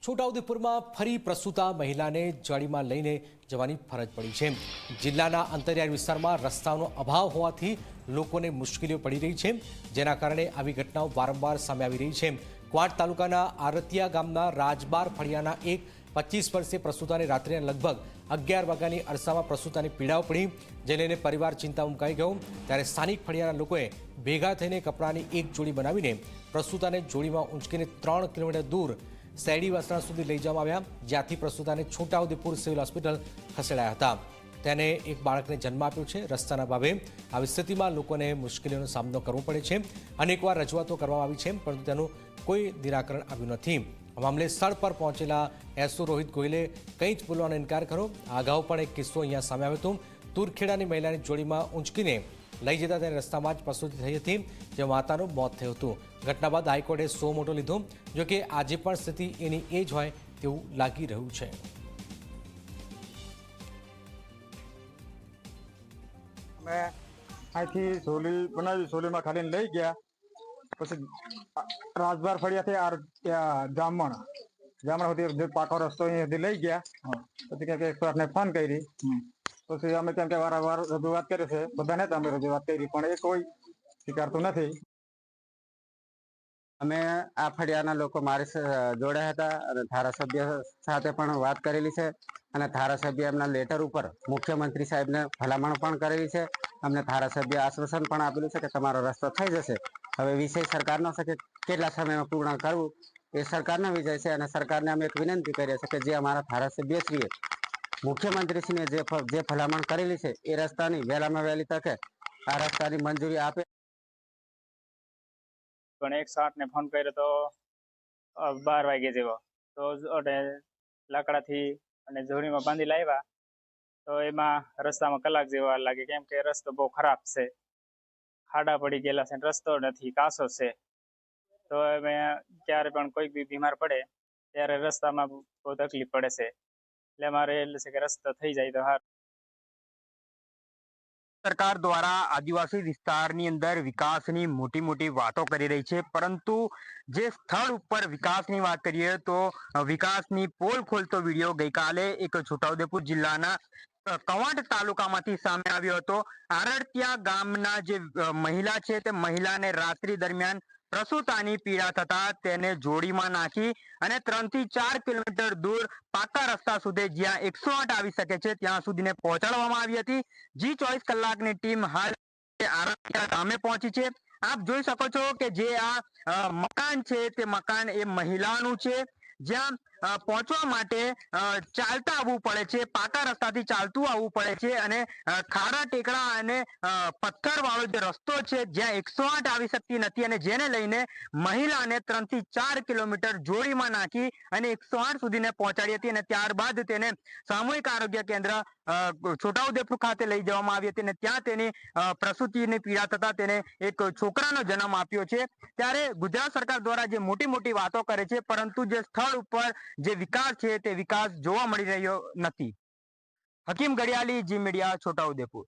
છોટાઉદેપુરમાં ફરી પ્રસૂતા મહિલાને જાળીમાં લઈને જવાની ફરજ પડી છે। જિલ્લાના અંતરિયાળ વિસ્તારમાં રસ્તાનો અભાવ હોવાથી લોકોને મુશ્કેલીઓ પડી રહી છે, જેના કારણે આવી ઘટનાઓ વારંવાર સામે આવી રહી છે। ક્વાંટ તાલુકાના આરતિયા ગામના રાજબાર ફળિયાના એક 25 વર્ષીય પ્રસૂતાને રાત્રે લગભગ 11 વાગ્યાની અરસામાં પ્રસૂતાની પીડાઓ પડી, જેને લઈને પરિવાર ચિંતામાં મુકાઈ ગયો। ત્યારે સ્થાનિક ફળિયાના લોકોએ ભેગા થઈને કપડાની એક જોડી બનાવીને પ્રસૂતાને જોડીમાં ઊંચકીને 3 કિલોમીટર દૂર શેરડી વાસણા સુધી લઈ જવામાં આવ્યા, જ્યાંથી પ્રસૂતાને છોટાઉદેપુર સિવિલ હોસ્પિટલ ખસેડાયા હતા। તેને એક બાળકને જન્મ આપ્યો છે। રસ્તાના ભાવે આવી સ્થિતિમાં લોકોને મુશ્કેલીઓનો સામનો કરવો પડે છે। અનેકવાર રજૂઆતો કરવામાં આવી છે, પરંતુ તેનું કોઈ નિરાકરણ આવ્યું નથી। આ મામલે સ્થળ પર પહોંચેલા એસઓ રોહિત ગોયલે કંઈ જ બોલવાનો ઇનકાર કર્યો। અગાઉ પણ એક કિસ્સો અહીંયા સામે આવ્યો હતો। તુરખેડાની મહિલાની જોડીમાં ઊંચકીને લઈ જતા તેને રસ્તામાં જ પ્રસૂતિ થઈ હતી, જે માતાનું મોત થયું હતું। ઘટના બાદ હાઈકોર્ટે સો મોટો લીધો, જોકે આજે પણ સ્થિતિ એની એ જ હોય તેવું લાગી રહ્યું છે। અમે અહીંથી સોલી બનાવી, સોલીમાં ખાલીને લઈ ગયા, પછી રાજબાર ફળિયાથી જામણ સુધી પાકો રસ્તો અહીંયાથી લઈ ગયા। પછી કે 108 ને ફોન કરી, પછી અમે કેમ કે વારંવાર રજૂઆત કરી છે, બધાને જ અમે રજૂઆત કરી, પણ એ કોઈ સ્વીકારતું નથી। અમે આ ફળિયાના લોકો મારી જોડ્યા હતા અને ધારાસભ્ય સાથે પણ વાત કરેલી છે, અને ધારાસભ્ય એમના લેટર ઉપર મુખ્યમંત્રી સાહેબને ભલામણ પણ કરેલી છે। અમને ધારાસભ્ય આશ્વાસન પણ આપેલું છે કે તમારો રસ્તો થઈ જશે। હવે વિષય સરકારનો છે કે કેટલા સમયમાં પૂર્ણ કરવું એ સરકારનો વિષય છે, અને સરકારને અમે એક વિનંતી કરીએ છીએ કે જે અમારા ધારાસભ્યશ્રીએ મુખ્યમંત્રીશ્રીને જે ભલામણ કરેલી છે એ રસ્તાની વહેલામાં વહેલી તકે આ રસ્તાની મંજૂરી આપે। પણ 108 ને ફોન કર્યો તો 12 વાગે જેવો, તો લાકડાથી અને જોડીમાં બાંધી લાવ્યા, તો એમાં રસ્તામાં કલાક જેવો લાગે, કેમ કે રસ્તો બહુ ખરાબ છે, ખાડા પડી ગયેલા છે, રસ્તો નથી, કાસો છે। તો અમે ક્યારે પણ કોઈ બી બીમાર પડે ત્યારે રસ્તામાં બહુ તકલીફ પડે છે, એટલે અમારે એટલે છે કે રસ્તો થઈ જાય તો સારું। સરકાર દ્વારા આદિવાસી વિસ્તારની અંદર વિકાસની મોટી વાતો કરી રહી છે, પરંતુ જે સ્થળ ઉપર વિકાસની વાત કરીએ તો વિકાસની પોલ ખોલતો વિડીયો ગઈકાલે એક છોટાઉદેપુર જિલ્લાના કવાંટ તાલુકામાંથી સામે આવ્યો હતો। આરતિયા ગામના જે મહિલા છે તે મહિલાને રાત્રિ દરમિયાન પ્રસૂતાની પીડા થતા તેને જોડીમાં નાખી અને 3 થી 4 કિલોમીટર દૂર પાકા રસ્તા સુધી, જ્યાં 108 આવી શકે છે ત્યાં સુધીને પહોંચાડવામાં આવી હતી। G24 કલાકની ટીમ હાલ આરતિયા ગામે પહોંચી છે। આપ જોઈ શકો છો કે જે આ મકાન છે તે મકાન એ મહિલાનું છે, જ્યાં પહોંચવા માટે ચાલતા આવવું પડે છે, પાકા રસ્તાથી ચાલતું આવવું પડે છે, અને ખાડા ટેકરા અને પથ્થર વાળો જે રસ્તો છે જ્યાં 108 આવી શકતી નથી, અને જેને લઈને મહિલાને 3 થી 4 કિલોમીટર જોડીમાં નાખી અને 108 સુધીને પહોંચાડી હતી, અને ત્યારબાદ તેને સામૂહિક આરોગ્ય કેન્દ્ર છોટાઉદેપુર ખાતે લઈ જવામાં આવી હતી, અને ત્યાં તેની પ્રસૂતિની પીડા થતા તેને એક છોકરાનો જન્મ આપ્યો છે। ત્યારે ગુજરાત સરકાર દ્વારા જે મોટી વાતો કરે છે, પરંતુ જે સ્થળ ઉપર જે વિકાસ છે તે વિકાસ જોવા મળી રહ્યો નથી। હકીમ ગડિયાલી, જી મીડિયા, છોટાઉદેપુર।